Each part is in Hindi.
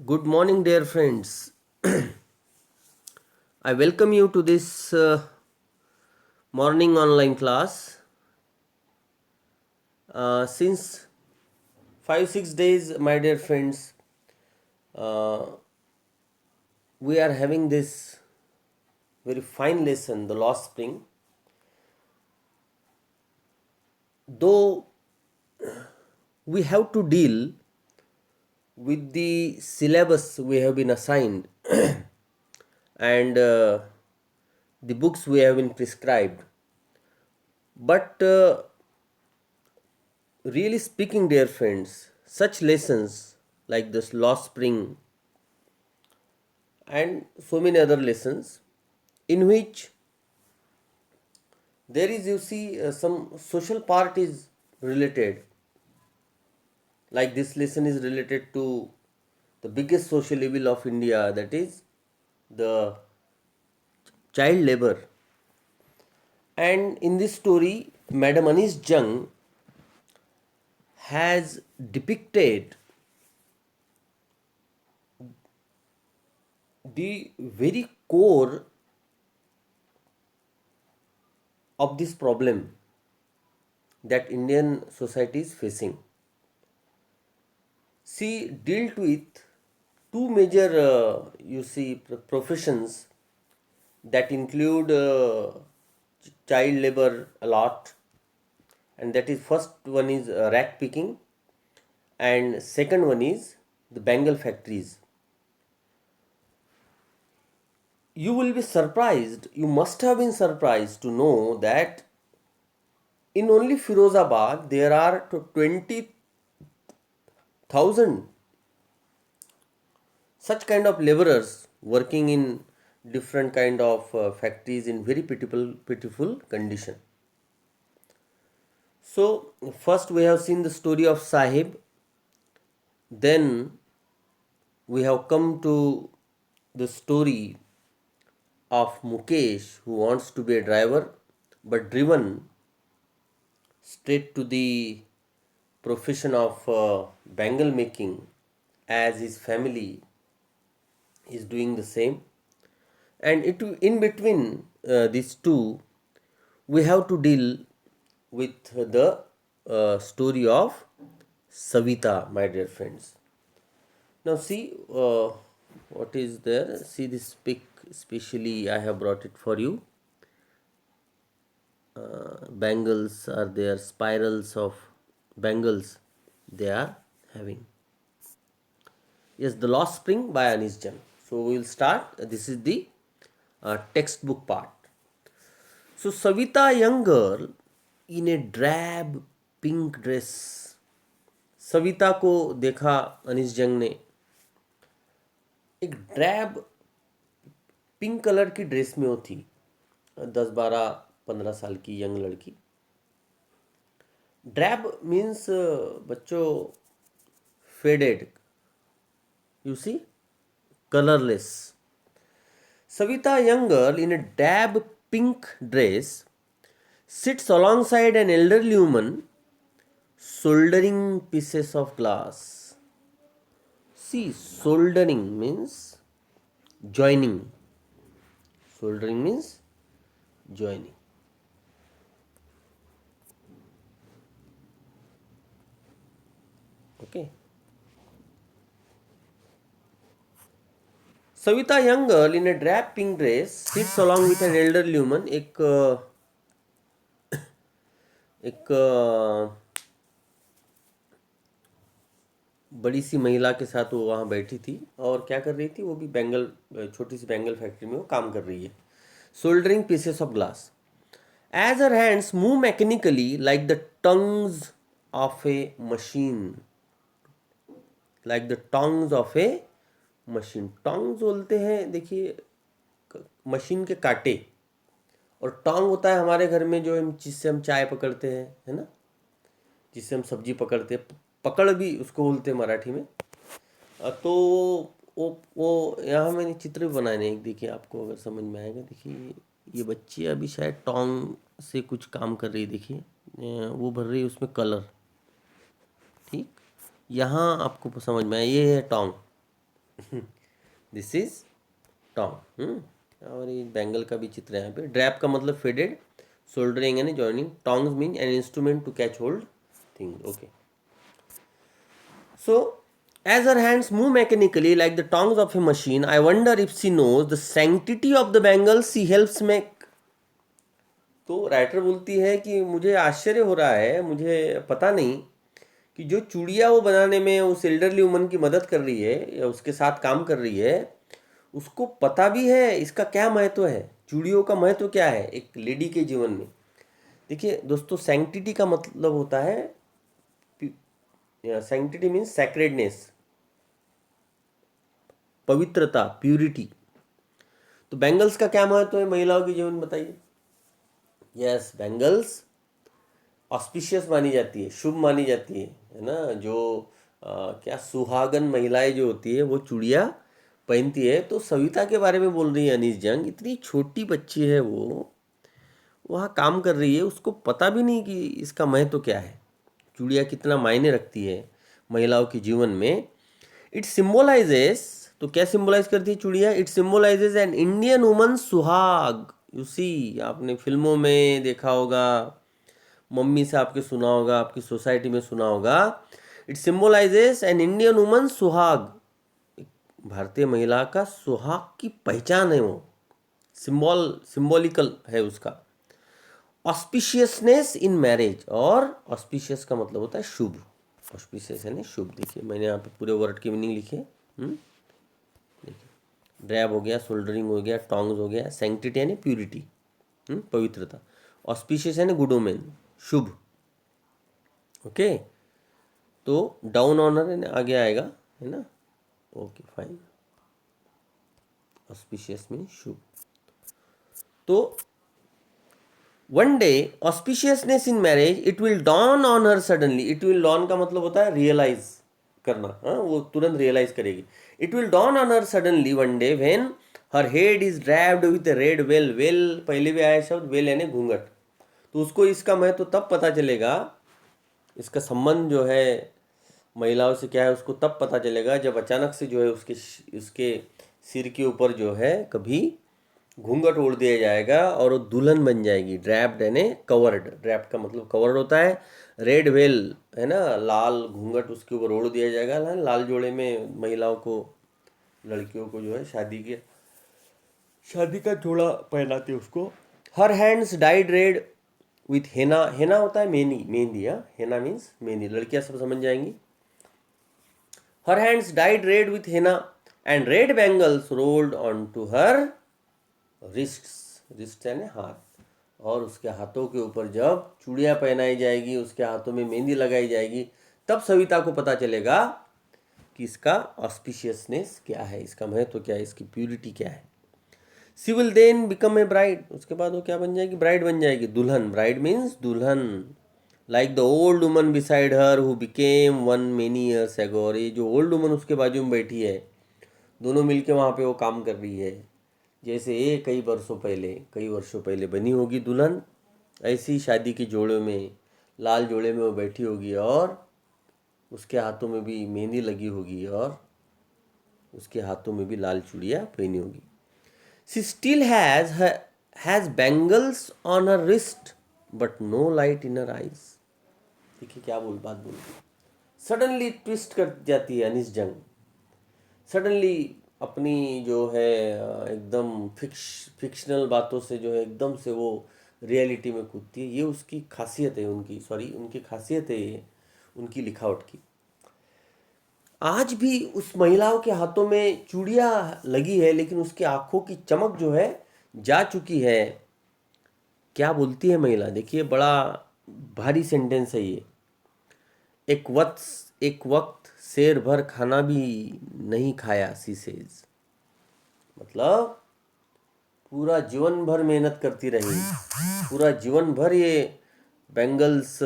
Good morning, dear friends. I welcome you to this morning online class. Since 5 6 days, my dear friends, uh, we are having this very fine lesson, the Lost Spring. Though we have to deal with the syllabus we have been assigned and the books we have been prescribed, but really speaking, dear friends, such lessons like this Lost Spring and so many other lessons in which there is, you see, some social part is related. Like this lesson is related to the biggest social evil of India, that is the child labor. And in this story, Madam Anish Jung has depicted the very core of this problem that Indian society is facing. She dealt with two major, you see, professions that include child labor a lot, and that is first one is rat picking, and second one is the Bengal factories. You will be surprised, you must have been surprised to know that in only Firozabad there are 20,000 such kind of laborers working in different kind of factories in very pitiful condition. So first we have seen the story of Sahib, then we have come to the story of Mukesh, who wants to be a driver but driven straight to the profession of bangle making, as his family is doing the same. And in between these two, we have to deal with the story of Savita, my dear friends. Now, see what is there. See this pic, especially I have brought it for you. Bangles are there, spirals of bangles they are having. Yes, The Lost Spring by Anish Jan. So, we will start. This is the textbook part. So, Savita, young girl in a drab pink dress. Savita को देखा अनिश जंग ने, एक ड्रैब पिंक कलर की ड्रेस में वो थी, 10 12 15 साल की यंग लड़की. ड्रैब मीन्स बच्चों faded, you see, colourless. Savita, young girl in a dab pink dress, sits alongside an elderly woman soldering pieces of glass. See, soldering means joining. Soldering means joining. Okay. Savita, young girl in a drab pink dress, sits along with an elderly woman. एक बड़ी सी महिला के साथ वो वहाँ बैठी थी और क्या कर रही थी, वो भी बैंगल, छोटी सी बैंगल फैक्ट्री में वो काम कर रही है. Soldering pieces of glass. As her hands move mechanically like the tongues of a machine. Like the tongues of a machine. Tongues बोलते हैं, देखिए, मशीन के कांटे. और टोंग होता है हमारे घर में जो हम, जिससे हम चाय पकड़ते हैं, है ना, जिससे हम सब्जी पकड़ते हैं, पकड़ भी उसको बोलते हैं मराठी में. तो वो यहाँ मैंने चित्र भी बनाए हैं, देखिए आपको अगर समझ में आएगा. देखिए ये बच्ची अभी शायद टोंग से कुछ काम कर रही है. देखिए वो भर रही है उसमें कलर. ठीक, यहाँ आपको समझ में आया, ये है टोंग. This is Tong. और ये बैंगल का भी चित्र है यहाँ पे। ड्रैप का मतलब फेडेड, सोल्डरिंग यानी joining, tongs mean an instrument to catch hold thing. Okay, so as her hands move mechanically like the tongs of a machine, I wonder if she knows the sanctity of the bangles she helps make. तो राइटर बोलती है कि मुझे आश्चर्य हो रहा है, मुझे पता नहीं कि जो चूड़ियाँ वो बनाने में उस एल्डरली वुमन की मदद कर रही है या उसके साथ काम कर रही है, उसको पता भी है इसका क्या महत्व है, चूड़ियों का महत्व क्या है एक लेडी के जीवन में। देखिए दोस्तों, सैंक्टिटी का मतलब होता है, सैंक्टिटी मीन्स सैक्रेडनेस, पवित्रता, प्यूरिटी। तो बैंगल्स का क्या महत्व है महिलाओं के जीवन में, बताइए। यस, बैंगल्स ऑस्पिशियस मानी जाती है, शुभ मानी जाती है ना। जो क्या सुहागन महिलाएं जो होती है वो चूड़िया पहनती है। तो सविता के बारे में बोल रही है अनीस जंग, इतनी छोटी बच्ची है वो, वहाँ काम कर रही है, उसको पता भी नहीं कि इसका महत्व क्या है, चूड़िया कितना मायने रखती है महिलाओं के जीवन में। इट सिम्बोलाइजेस, तो क्या सिम्बोलाइज करती है चूड़िया? It symbolises an Indian woman सुहाग। यू सी, आपने फिल्मों में देखा होगा, मम्मी से आपके सुना होगा, आपकी सोसाइटी में सुना होगा। इट सिम्बोलाइजेस एन इंडियन वुमन सुहाग, भारतीय महिला का सुहाग की पहचान है वो, सिंबॉलिकल है उसका। ऑस्पिशियसनेस इन मैरिज, और ऑस्पिशियस का मतलब होता है शुभ, ऑस्पिशियस यानी शुभ। देखिए मैंने यहाँ पे पूरे वर्ड की मीनिंग लिखी है। देखिए, ड्रैब हो गया, सोल्डरिंग हो गया, टोंग्स हो गया, सैंक्टिटी यानी प्यूरिटी, पवित्रता, ऑस्पिशियस यानी गुड ओमेन, शुभ। ओके, तो डाउन ऑनर आगे आएगा, है ना। ओके फाइन, ऑस्पिशियस मीन शुभ। तो one day auspiciousness in marriage it will dawn on her suddenly. It will dawn का मतलब होता है रियलाइज करना, हाँ, वो तुरंत रियलाइज करेगी। It will dawn on her suddenly one day when her head is draped with red well. Well पहले भी आया शब्द, वेल यानी घूंघट। तो उसको इसका महत्व तब पता चलेगा, इसका संबंध जो है महिलाओं से क्या है उसको तब पता चलेगा जब अचानक से जो है उसके सिर के ऊपर जो है कभी घूंघट ओढ़ दिया जाएगा और वो दुल्हन बन जाएगी। ड्रैप्ड यानी कवर्ड, ड्रैप्ड का मतलब कवर्ड होता है। रेड वेल है ना, लाल घूंघट उसके ऊपर ओढ़ दिया जाएगा। लाल जोड़े में महिलाओं को, लड़कियों को जो है शादी का जोड़ा पहनाते उसको। Her hands dyed red with henna. Henna होता है मेहंदी, मेहंदी, हाँ, हेना मीन्स मेहंदी, लड़कियां सब समझ जाएंगी। Her hands dyed red with henna and red bangles rolled on to her wrists. Wrist यानी हाथ, और उसके हाथों के ऊपर जब चूड़ियाँ पहनाई जाएगी, उसके हाथों में मेहंदी लगाई जाएगी, तब सविता को पता चलेगा कि इसका ऑस्पिशियसनेस क्या है, इसका महत्व क्या है, इसकी प्यूरिटी क्या है। She will then become a bride. उसके बाद वो क्या बन जाएगी? ब्राइड बन जाएगी, दुल्हन। ब्राइड मीन्स दुल्हन। Like the old woman beside her who became one many years ago. और ये जो ओल्ड वुमन उसके बाजू में बैठी है, दोनों मिलके वहाँ पे वो काम कर रही है, जैसे ये कई वर्षों पहले बनी होगी दुल्हन, ऐसी ही शादी के जोड़े में, लाल जोड़े में वो बैठी होगी और उसके हाथों में भी मेहंदी लगी होगी और उसके हाथों में भी लाल चूड़ियाँ पहनी होगी। She still has bangles on her wrist but no light in her eyes. देखिए क्या बात बोल, सडनली ट्विस्ट कर जाती है अनीस जंग। सडनली अपनी जो है एकदम फिक्शनल बातों से जो है एकदम से वो रियलिटी में कूदती है। ये उसकी खासियत है, उनकी खासियत है ये, उनकी लिखावट की। आज भी उस महिलाओं के हाथों में चूड़ियाँ लगी है, लेकिन उसकी आंखों की चमक जो है जा चुकी है। क्या बोलती है महिला, देखिए बड़ा भारी सेंटेंस है ये। एक वक्त शेर भर खाना भी नहीं खाया, सी सेज। मतलब पूरा जीवन भर मेहनत करती रही, पूरा जीवन भर ये बैंगल्स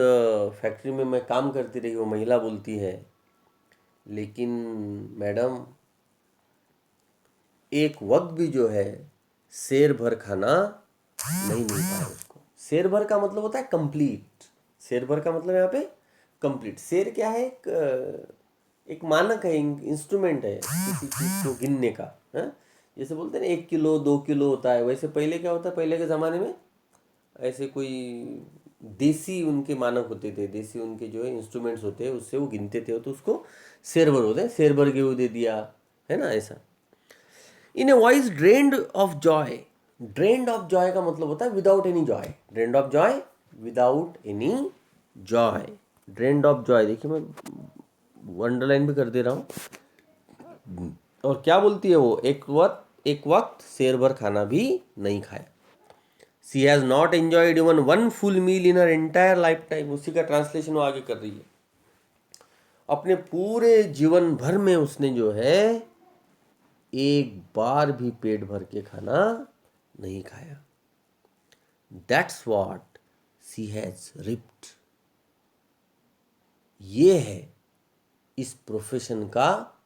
फैक्ट्री में मैं काम करती रही, वो महिला बोलती है। लेकिन मैडम, एक वक्त भी जो है शेर भर खाना नहीं मिल पाया उसको। शेर भर का मतलब होता है कंप्लीट। शेर भर का मतलब यहाँ पे कंप्लीट। शेर क्या है? एक मानक है, इंस्ट्रूमेंट है किसी चीज़ को गिनने का, है। जैसे बोलते हैं ना 1 किलो 2 किलो होता है, वैसे पहले क्या होता है, पहले के ज़माने में ऐसे कोई देसी उनके मानक होते थे, देसी उनके जो है इंस्ट्रूमेंट्स होते हैं, उससे वो गिनते थे, तो उसको शेर भर होते हैं, शेर भर गेहूँ दे दिया, है ना, ऐसा। In a voice drained of joy, drained of joy का मतलब होता है without any joy, drained of joy without any joy, drained of joy. देखिए मैं अंडरलाइन भी कर दे रहा हूँ। और क्या बोलती है वो, एक वक्त शेर भर खाना भी नहीं खाया। She has not enjoyed even one full meal in her entire life time, उसी का ट्रांसलेशन वो आगे कर रही है। अपने पूरे जीवन भर में उसने जो है एक बार भी पेट भर के खाना नहीं खाया। That's what she has ripped. ये है इस प्रोफेशन का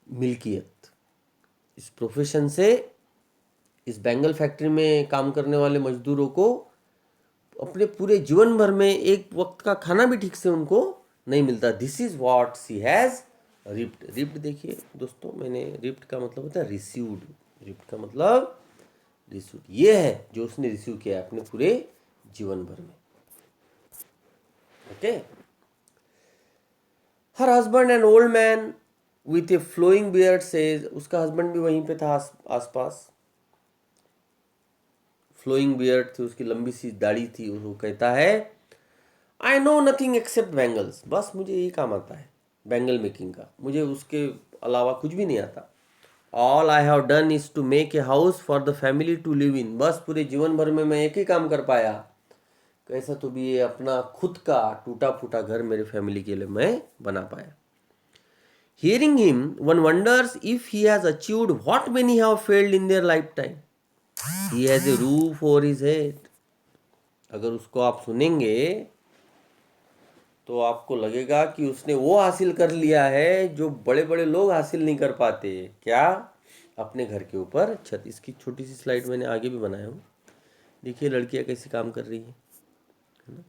मिल्कियत। इस प्रोफेशन से, इस बैंगल फैक्ट्री में काम करने वाले मजदूरों को अपने पूरे जीवन भर में एक वक्त का खाना भी ठीक से उनको नहीं मिलता। This is what she has ripped. Ripped देखिए दोस्तों, मैंने रिप्ड का मतलब होता है रिसीव्ड, रिप्ड का मतलब रिसीव्ड। ये है जो उसने रिसीव किया अपने पूरे जीवन भर में। Okay. Her husband an old man with a flowing beard says, उसका हस्बैंड भी वहीं पे था आसपास, फ्लोइंग बियर्ड थी, उसकी लंबी सी दाढ़ी थी। वो कहता है I know nothing accept bangles, बस मुझे यही काम आता है बैंगल मेकिंग का, मुझे उसके अलावा कुछ भी नहीं आता। All I have done is to make a house for the family to live in, बस पूरे जीवन भर में मैं एक ही काम कर पाया, कैसा तो भी ये अपना खुद का टूटा फूटा घर मेरे फैमिली के लिए मैं बना पाया। Hearing him one wonders if he has achieved what many have failed in their life time, he has a roof over his head. अगर उसको आप सुनेंगे तो आपको लगेगा कि उसने वो हासिल कर लिया है जो बड़े बड़े लोग हासिल नहीं कर पाते। क्या? अपने घर के ऊपर छत। इसकी छोटी सी स्लाइड मैंने आगे भी बनाया हूँ। देखिए लड़कियाँ कैसे काम कर रही है ना।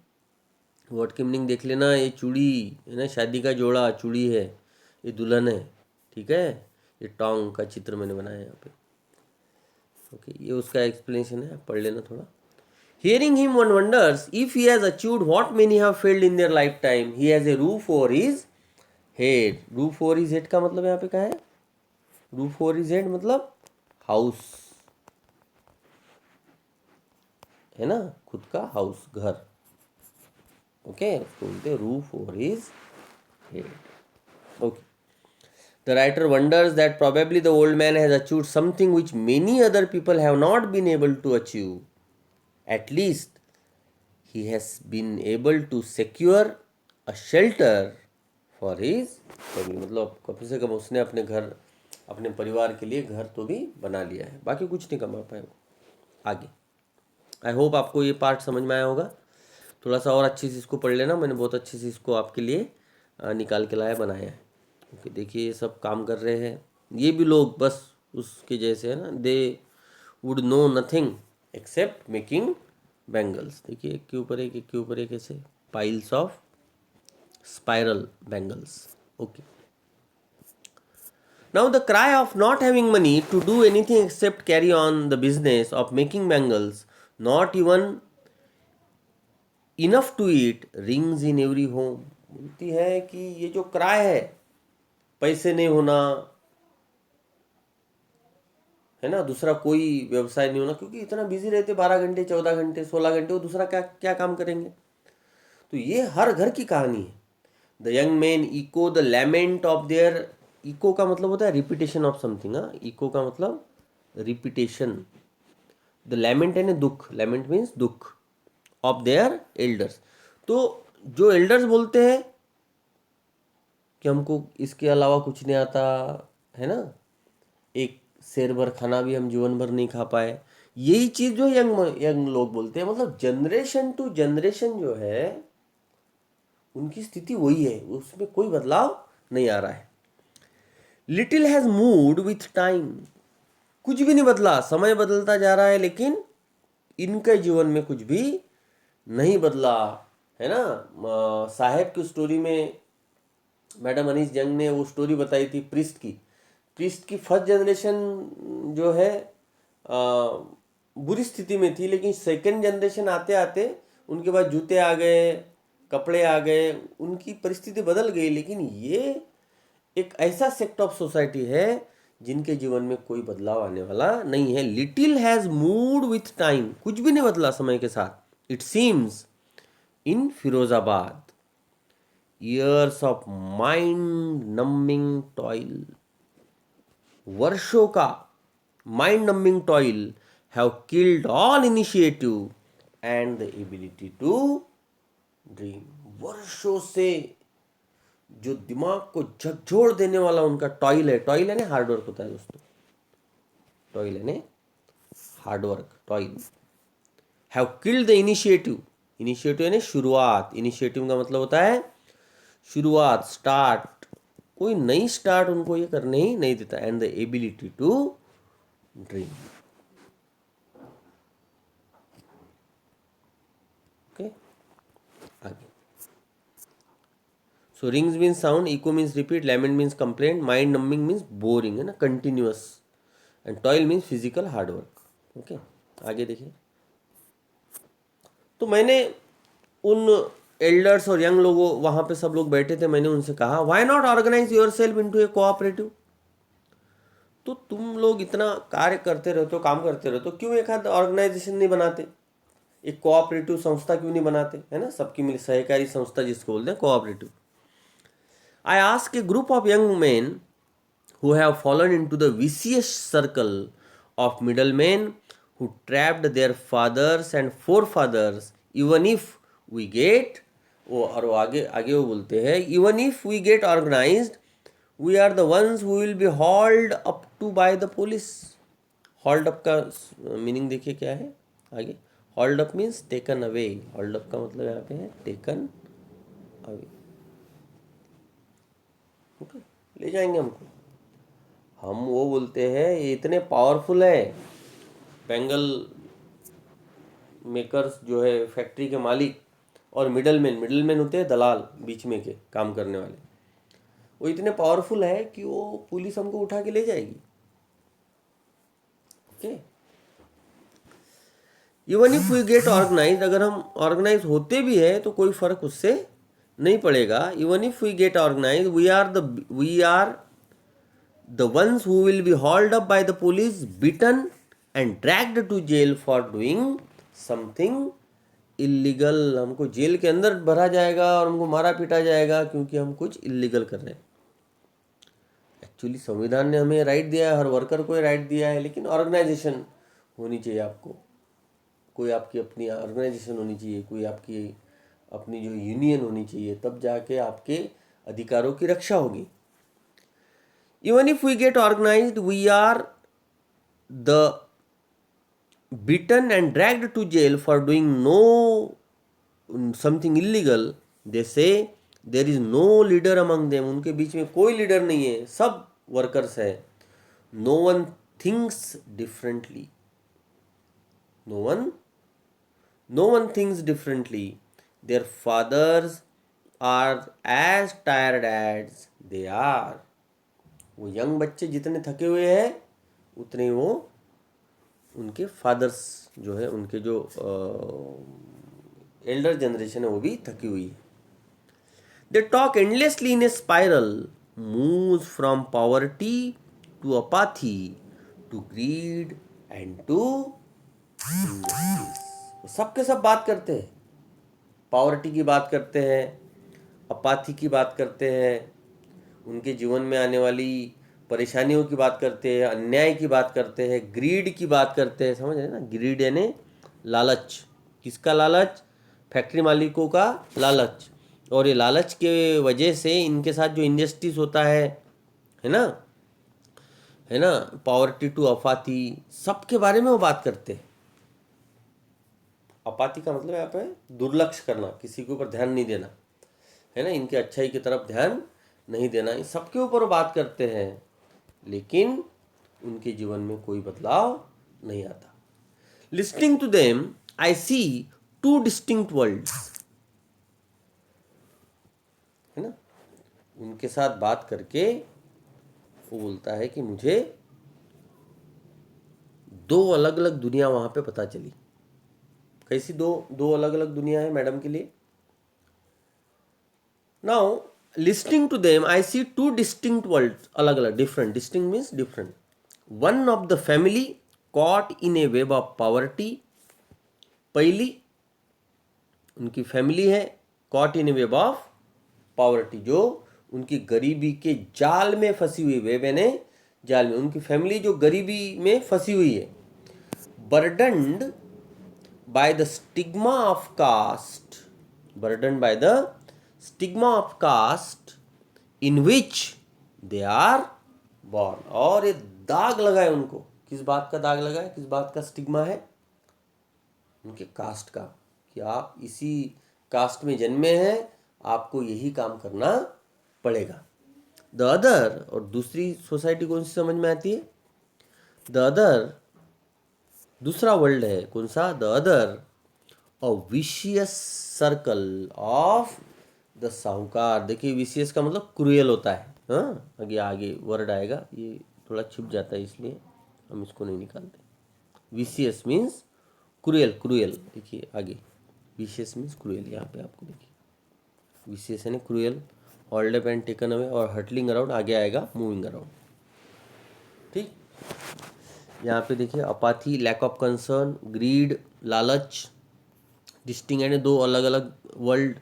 वर्ड की मीनिंग देख लेना। ये चूड़ी है ना, शादी का जोड़ा चूड़ी है, ये दुल्हन है, ठीक है। ये टोंग का चित्र मैंने बनाया यहाँ पे। ओके, ये उसका एक्सप्लेनेशन है, पढ़ लेना थोड़ा। Hearing him, one wonders if he has achieved what many have failed in their lifetime. He has a roof over his head. Roof over his head का मतलब यहाँ पे क्या है? Roof over his head मतलब हाउस, है ना, खुद का हाउस, घर। ओके, उसको बोलते हैं roof over his head. Okay. The writer wonders that probably the old man has achieved something which many other people have not been able to achieve. At least he has been able to secure a shelter for his family. मतलब कम से कम उसने अपने घर, अपने परिवार के लिए घर तो भी बना लिया है, बाकी कुछ नहीं कमा पाए वो आगे। आई होप आपको ये पार्ट समझ में आया होगा। थोड़ा सा और अच्छे से इसको पढ़ लेना, मैंने बहुत अच्छे से इसको आपके लिए निकाल के लाया, बनाया है। ओके, देखिए ये सब काम कर रहे हैं, ये भी लोग बस उसके जैसे है ना। They would know nothing accept making bangles. देखिए एक के ऊपर एक, एक के ऊपर एक, ऐसे piles of spiral bangles. Okay, now the cry of not having money to do anything except carry on the business of making bangles, not even enough to eat, rings in every home. बोलती है कि ये जो क्राई है, पैसे नहीं होना, है ना, दूसरा कोई व्यवसाय नहीं होना, क्योंकि इतना बिजी रहते 12 घंटे 14 घंटे 16 घंटे, वो दूसरा क्या क्या काम करेंगे। तो ये हर घर की कहानी है। The young man echo the lament of their, echo का मतलब होता है रिपीटेशन ऑफ समथिंग। इको का मतलब रिपीटेशन। द लैमेंट है ना, दुख, लैमेंट मीन्स दुख, ऑफ देयर एल्डर्स। तो जो एल्डर्स बोलते हैं कि हमको इसके अलावा कुछ नहीं आता, है ना, एक शेर भर खाना भी हम जीवन भर नहीं खा पाए, यही चीज जो यंग यंग लोग बोलते हैं। मतलब जनरेशन टू जनरेशन जो है उनकी स्थिति वही है, उसमें कोई बदलाव नहीं आ रहा है। Little has moved with time, कुछ भी नहीं बदला, समय बदलता जा रहा है लेकिन इनके जीवन में कुछ भी नहीं बदला, है ना। साहेब की स्टोरी में मैडम अनीस जंग ने वो स्टोरी बताई थी प्रीस्ट की फर्स्ट जनरेशन जो है बुरी स्थिति में थी, लेकिन सेकंड जनरेशन आते आते उनके पास जूते आ गए, कपड़े आ गए, उनकी परिस्थिति बदल गई। लेकिन ये एक ऐसा सेक्ट ऑफ सोसाइटी है जिनके जीवन में कोई बदलाव आने वाला नहीं है। Little has moved with time, कुछ भी नहीं बदला समय के साथ। It seems in Firozabad years of mind numbing toil, वर्षों का mind numbing toil have killed all initiative and the ability to dream. वर्षों से जो दिमाग को झकझोर देने वाला उनका टॉयल है, टॉयल है ना हार्डवर्क होता है दोस्तों, टॉयल है ना hard work, toil have killed the initiative. Initiative यानी शुरुआत, इनिशिएटिव का मतलब होता है शुरुआत, स्टार्ट, कोई नई स्टार्ट उनको ये करने ही नहीं देता। And the ability to dream. Okay, आगे। So rings means sound, echo means repeat, lament means complaint, mind numbing means boring है ना, continuous, and toil means physical hard work. Okay, आगे देखिए। तो मैंने उन एल्डर्स और यंग लोगों, वहाँ पे सब लोग बैठे थे, मैंने उनसे कहा why not organise yourself into a cooperative. तो तुम लोग इतना कार्य करते रहते हो, काम करते रहते हो, क्यों एक आध ऑर्गेनाइजेशन नहीं बनाते, एक कोऑपरेटिव संस्था क्यों नहीं बनाते, है ना, सबकी मिली सहकारी संस्था जिसको बोलते हैं cooperative. I ask A group of young man who have fallen into the vicious circle of middlemen who trapped their fathers and forefathers, even if we get, वो और वो आगे आगे वो बोलते हैं, even if we get organized we are the ones who will be hauled up to by the police। hauled up का मीनिंग देखिए क्या है आगे। hauled up means taken away, hauled up का मतलब यहाँ पे है taken away। ओके, ले जाएंगे हमको। हम वो बोलते हैं ये इतने पावरफुल है, बैंगल मेकर्स जो है फैक्ट्री के मालिक, और मिडलमैन होते हैं दलाल, बीच में के काम करने वाले, वो इतने पावरफुल है कि वो पुलिस हमको उठा के ले जाएगी। Okay, even if we get organise, अगर हम ऑर्गेनाइज होते भी है तो कोई फर्क उससे नहीं पड़ेगा। Even if we get organise we are the ones who will be hauled up by the police, beaten and dragged to jail for doing something illegal। हमको जेल के अंदर भरा जाएगा और हमको मारा पीटा जाएगा क्योंकि हम कुछ इलीगल कर रहे हैं। एक्चुअली संविधान ने हमें राइट दिया है, हर वर्कर को राइट दिया है, लेकिन ऑर्गेनाइजेशन होनी चाहिए आपको, कोई आपकी अपनी ऑर्गेनाइजेशन होनी चाहिए, कोई आपकी अपनी जो यूनियन होनी चाहिए, तब जाके आपके अधिकारों की रक्षा होगी। Even if we get organized, we are the beaten and dragged to jail for doing something illegal। They say there is no leader among them। उनके बीच में कोई लीडर नहीं है, सब वर्कर्स है। No one thinks differently। No one thinks differently। Their fathers are as tired as they are। वो यंग बच्चे जितने थके हुए हैं उतने वो उनके फादर्स जो है, उनके जो एल्डर जनरेशन है वो भी थकी हुई है। They talk endlessly in a spiral, moves from poverty to apathy to greed and to injustice. सबके सब बात करते हैं, पॉवर्टी की बात करते हैं, अपाथी की बात करते हैं, उनके जीवन में आने वाली परेशानियों की बात करते हैं, अन्याय की बात करते हैं, ग्रीड की बात करते हैं। समझ रहे ना, ग्रीड यानी लालच। किसका लालच? फैक्ट्री मालिकों का लालच। और ये लालच के वजह से इनके साथ जो इंजस्टिस होता है ना, पॉवर्टी टू अपाथी, सबके बारे में वो बात करते हैं। अपाथी का मतलब यहाँ पे दुर्लक्ष्य करना, किसी के ऊपर ध्यान नहीं देना, है ना, इनके अच्छाई की तरफ ध्यान नहीं देना, इन सबके ऊपर बात करते हैं, लेकिन उनके जीवन में कोई बदलाव नहीं आता। Listening to them I see two distinct worlds, है ना, उनके साथ बात करके वो बोलता है कि मुझे दो अलग अलग दुनिया वहाँ पे पता चली। कैसी दो दो अलग अलग दुनिया है मैडम के लिए? Now listening to them I see two distinct worlds, अलग अलग, different, distinct means different. One of the family caught in a web of poverty, पहली उनकी फैमिली है caught in a web of poverty, जो उनकी गरीबी के जाल में फंसी हुई, वेब यानी जाल में, उनकी फैमिली जो गरीबी में फंसी हुई है। burdened by the stigma of caste, burdened by the stigma of caste in which they are born, और ये दाग लगा है उनको। किस बात का दाग लगा है? किस बात का स्टिग्मा है? उनके कास्ट का, कि आप इसी कास्ट में जन्मे हैं, आपको यही काम करना पड़ेगा। द अदर, और दूसरी सोसाइटी कौन सी समझ में आती है? द अदर, दूसरा वर्ल्ड है कौन सा? The other a vicious circle of the साहूकार। देखिए विशियस का मतलब क्रूएल होता है। हाँ, आगे आगे वर्ड आएगा, ये थोड़ा छिप जाता है इसलिए हम इसको नहीं निकालते। Vicious means cruel, cruel. देखिए आगे विशियस मीन्स क्रूएल, यहाँ पे आपको देखिए विशियस यानी cruel, hold up and taken away, और हटलिंग अराउंड आगे आएगा मूविंग अराउंड। ठीक, यहाँ पे देखिए अपाथी, लैक ऑफ कंसर्न, ग्रीड, लालच, डिस्टिंग यानी दो अलग अलग वर्ल्ड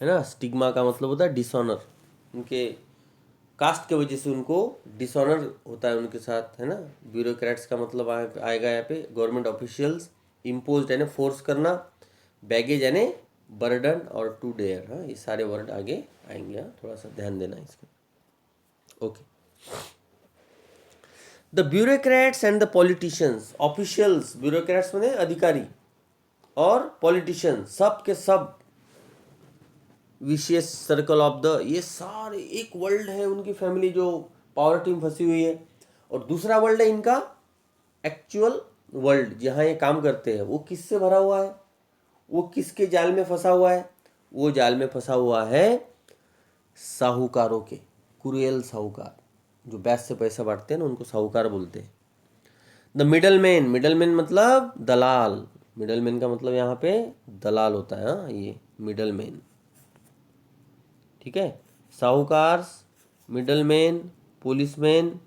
है ना। स्टिग्मा का मतलब होता है डिसऑनर, उनके कास्ट के वजह से उनको डिसऑनर होता है उनके साथ, है ना। ब्यूरोक्रेट्स का मतलब आएगा यहाँ पे गवर्नमेंट ऑफिशियल्स, इम्पोज यानी फोर्स करना, बैगेज यानी बर्डन, और टू डेयर, हाँ ये सारे वर्ड आगे आएंगे। हाँ थोड़ा सा ध्यान देना इसको। Okay, the bureaucrats and the politicians, officials, bureaucrats माने अधिकारी, और पॉलिटिशियन, सब के सब विशेष सर्कल ऑफ द, ये सारे एक वर्ल्ड है उनकी फैमिली जो पॉवर्टी में फंसी हुई है। और दूसरा वर्ल्ड है इनका एक्चुअल वर्ल्ड, जहाँ ये काम करते हैं। वो किससे भरा हुआ है? वो किसके जाल में फंसा हुआ है? वो जाल में फंसा हुआ है साहूकारों के, क्रूएल साहूकार, जो ब्याज से पैसा बांटते हैं ना, उनको साहूकार बोलते हैं। The middle man, middle man मतलब दलाल, मिडल मैन का मतलब यहाँ पे दलाल होता है। हाँ ये मिडल मैन, ठीक है। साहूकार, मिडलमैन, पुलिसमैन,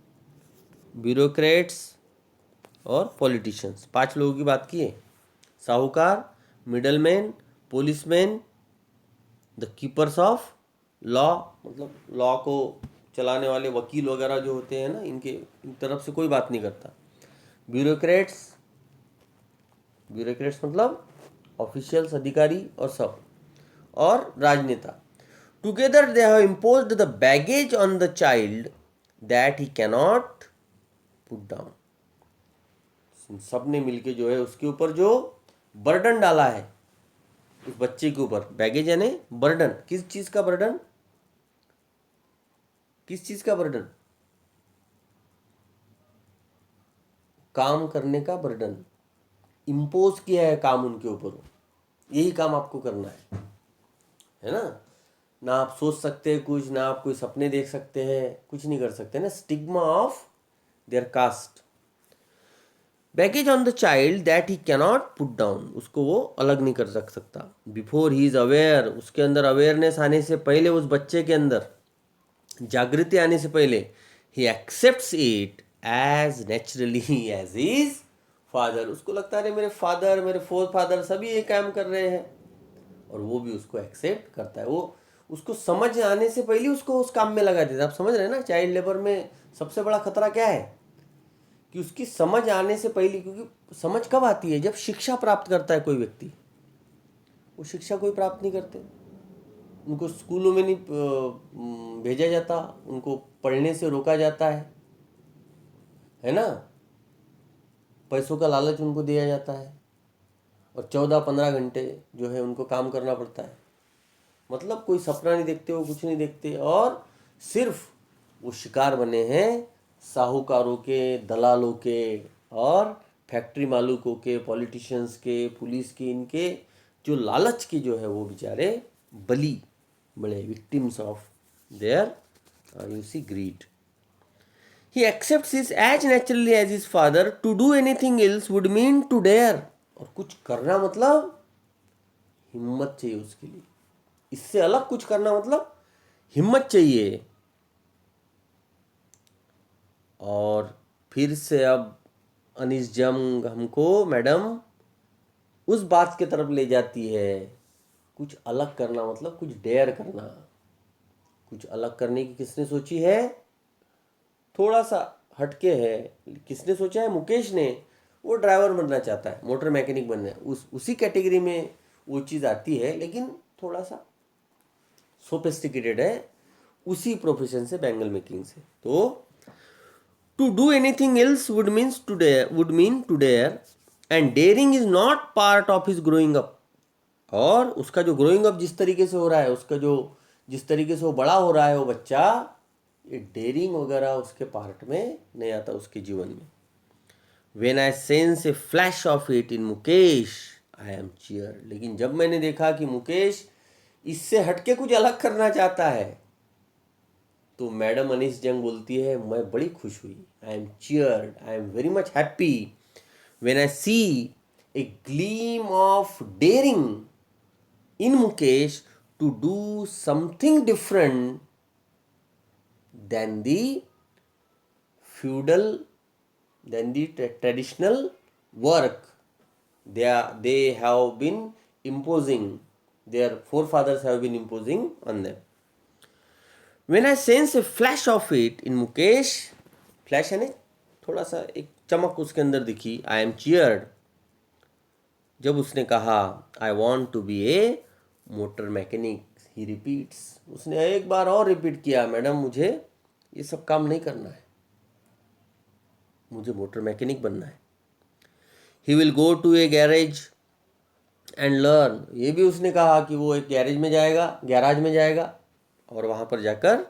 ब्यूरोक्रेट्स और पॉलिटिशियंस, 5 लोगों की बात की है। साहूकार, middleman, policeman, the keepers of law, मतलब लॉ को चलाने वाले वकील वगैरह जो होते हैं ना, इनके तरफ से कोई बात नहीं करता। ब्यूरोक्रेट्स, ब्यूरोक्रेट्स मतलब ऑफिशियल्स, अधिकारी और सब, और राजनेता। Together they have imposed the baggage on the child that he cannot put down. सब ने मिलके जो है उसके ऊपर जो बर्डन डाला है उस बच्चे के ऊपर, बैगेज यानी बर्डन। किस चीज का बर्डन? किस चीज का बर्डन? काम करने का बर्डन, इम्पोज किया है काम उनके ऊपर, यही काम आपको करना है ना। ना आप सोच सकते हैं कुछ, ना आप कोई सपने देख सकते हैं, कुछ नहीं कर सकते ना। Stigma of their caste, baggage on the child that he cannot put down, उसको वो अलग नहीं कर सकता। बिफोर ही इज अवेयर, उसके अंदर अवेयरनेस आने से पहले, उस बच्चे के अंदर जागृति आने से पहले, ही accepts it as naturally as his father. उसको लगता है मेरे फादर, मेरे फोर फादर सभी ये काम कर रहे हैं, और वो भी उसको एक्सेप्ट करता है। वो उसको समझ आने से पहले उसको उस काम में लगा देता है। आप समझ रहे हैं ना, चाइल्ड लेबर में सबसे बड़ा खतरा क्या है? कि उसकी समझ आने से पहले, क्योंकि समझ कब आती है? जब शिक्षा प्राप्त करता है कोई व्यक्ति। वो शिक्षा कोई प्राप्त नहीं करते, उनको स्कूलों में नहीं भेजा जाता, उनको पढ़ने से रोका जाता है ना। पैसों का लालच उनको दिया जाता है, और 14-15 घंटे जो है उनको काम करना पड़ता है। मतलब कोई सपना नहीं देखते, वो कुछ नहीं देखते, और सिर्फ वो शिकार बने हैं साहूकारों के, दलालों के, और फैक्ट्री मालिकों के, पॉलिटिशियंस के, पुलिस के, इनके जो लालच के जो है वो बेचारे बली बड़े, victims of their You see, greed. He accepts this as naturally as his father. To do anything else would mean to dare. और कुछ करना मतलब हिम्मत चाहिए उसके लिए. इससे अलग कुछ करना मतलब हिम्मत चाहिए. और फिर से अब अनीस जंग हमको मैडम उस बात की तरफ ले जाती है. कुछ अलग करना मतलब कुछ डेयर करना. कुछ अलग करने की किसने सोची है? थोड़ा सा हटके है. किसने सोचा है? मुकेश ने. वो ड्राइवर बनना चाहता है, मोटर मैकेनिक बनना है. उसी कैटेगरी में वो चीज़ आती है, लेकिन थोड़ा सा सोफिस्टिकेटेड है. उसी प्रोफेशन से, बैंगल मेकिंग से. तो to do anything else would mean to dare, and daring is not part of his growing up. और उसका जो ग्रोइंग अप जिस तरीके से हो रहा है, उसका जो जिस तरीके से वो बड़ा हो रहा है वो बच्चा, ये डेयरिंग वगैरह उसके पार्ट में नहीं आता उसके जीवन में. When I sense a flash of it in Mukesh, I am cheered. लेकिन जब मैंने देखा कि मुकेश इससे हटके कुछ अलग करना चाहता है, तो मैडम अनीस जंग बोलती है, मैं बड़ी खुश हुई. I am cheered, I am very much happy when I see a gleam of daring in Mukesh to do something different than the feudal than the traditional work they have been imposing, their forefathers have been imposing on them. When I sense a flash of it in Mukesh, flash है ना, थोड़ा सा एक चमक उसके अंदर दिखी. आई एम चीयर्ड, जब उसने कहा I want to be a motor mechanic. He repeats, उसने एक बार और रिपीट किया, मैडम मुझे ये सब काम नहीं करना है, मुझे मोटर मैकेनिक बनना है. He will go to a garage and learn. ये भी उसने कहा कि वो एक गैरेज में जाएगा, गैराज में जाएगा और वहाँ पर जाकर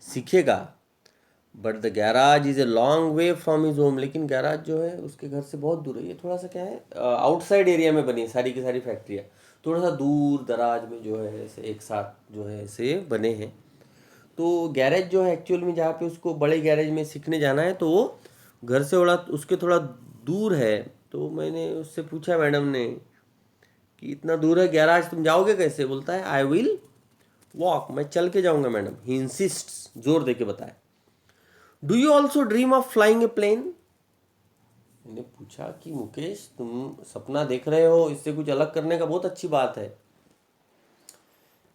सीखेगा. But the garage is a long way from his home. लेकिन गैराज जो है उसके घर से बहुत दूर है. ये थोड़ा सा क्या है, आउटसाइड एरिया में बनी है सारी की सारी फैक्ट्रियाँ. थोड़ा सा दूर दराज में जो है ऐसे एक साथ जो है ऐसे बने हैं. तो गैरेज जो है एक्चुअल में जहाँ पे उसको बड़े गैरेज में सीखने जाना है, तो वो घर से उसके थोड़ा दूर है. तो मैंने उससे पूछा मैडम ने कि इतना दूर है गैराज, तुम जाओगे कैसे? बोलता है आई विल वॉक, मैं चल के जाऊँगा मैडम. ही इंसिस्ट, जोर दे के बताया. Do you also dream of flying a plane. मैंने पूछा कि मुकेश तुम सपना देख रहे हो, इससे कुछ अलग करने का, बहुत अच्छी बात है.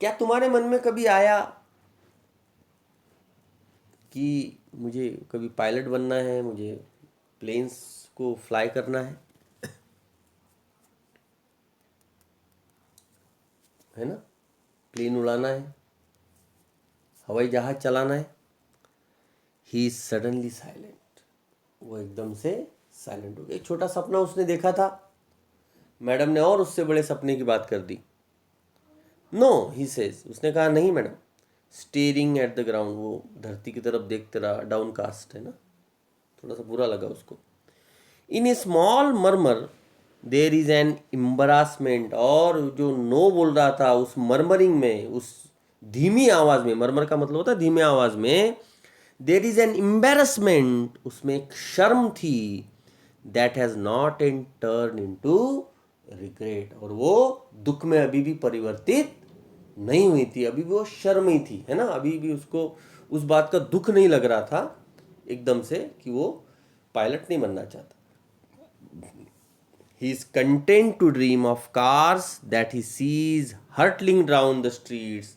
क्या तुम्हारे मन में कभी आया कि मुझे कभी पायलट बनना है, मुझे प्लेन्स को फ्लाई करना है ना, प्लेन उड़ाना है, हवाई जहाज चलाना है. He is suddenly silent. वो एकदम से साइलेंट हो गया. एक छोटा सपना उसने देखा था, मैडम ने और उससे बड़े सपने की बात कर दी. नो ही सेज, उसने कहा नहीं madam. Staring at the ground, वो धरती की तरफ देखते रहा, डाउन कास्ट है ना, थोड़ा सा बुरा लगा उसको. In a small murmur there is an embarrassment. और जो नो बोल रहा था उस मर्मरिंग में, उस धीमी आवाज में, मर्मर का मतलब होता है धीमे आवाज में, देर इज एन एम्बेरसमेंट, उसमें एक शर्म थी. That has not an turn into regret. और वो दुख में अभी भी परिवर्तित नहीं हुई थी, अभी भी वो शर्म ही थी, है ना. अभी भी उसको उस बात का दुख नहीं लग रहा था एकदम से कि वो पायलट नहीं बनना चाहता. He is content to dream of cars that he sees hurtling down the streets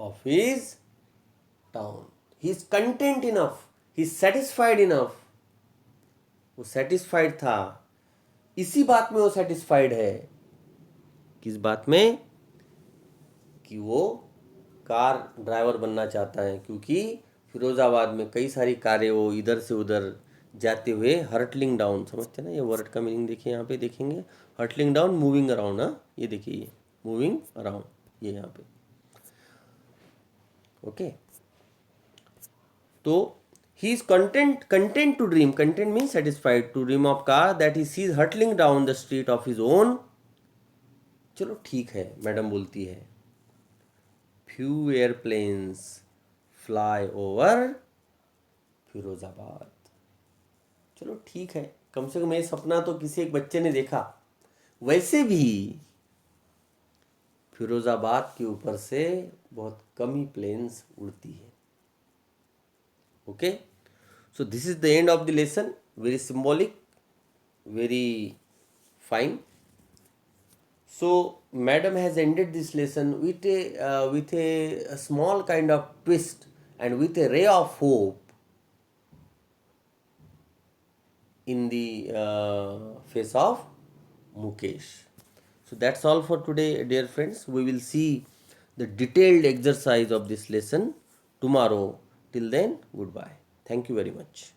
of his town. He is content enough. He is satisfied enough. वो satisfied था. इसी बात में वो satisfied है. किस बात में? कि वो कार ड्राइवर बनना चाहता है, क्योंकि फिरोजाबाद में कई सारी कारें वो इधर से उधर जाते हुए हर्टलिंग डाउन, समझते ना, ये वर्ड का मीनिंग देखिए यहाँ पे देखेंगे. Hurtling down, moving around. हाँ, ये देखिए, ये मूविंग अराउंड, ये यहाँ पे. ओके, तो he is content to dream. Content mean satisfied. To dream of car that he sees hurtling down the street of his own. चलो ठीक है, मैडम बोलती है. Few airplanes fly over Firozabad. चलो ठीक है, कम से कम ये सपना तो किसी एक बच्चे ने देखा। वैसे भी फिरोजाबाद के ऊपर से बहुत कम ही प्लेन्स उड़ती है। Okay, so this is the end of the lesson. Very symbolic, very fine. So madam has ended this lesson with a small kind of twist and with a ray of hope in the face of Mukesh. So that's all for today, dear friends. We will see the detailed exercise of this lesson tomorrow. Till then, goodbye. Thank you very much.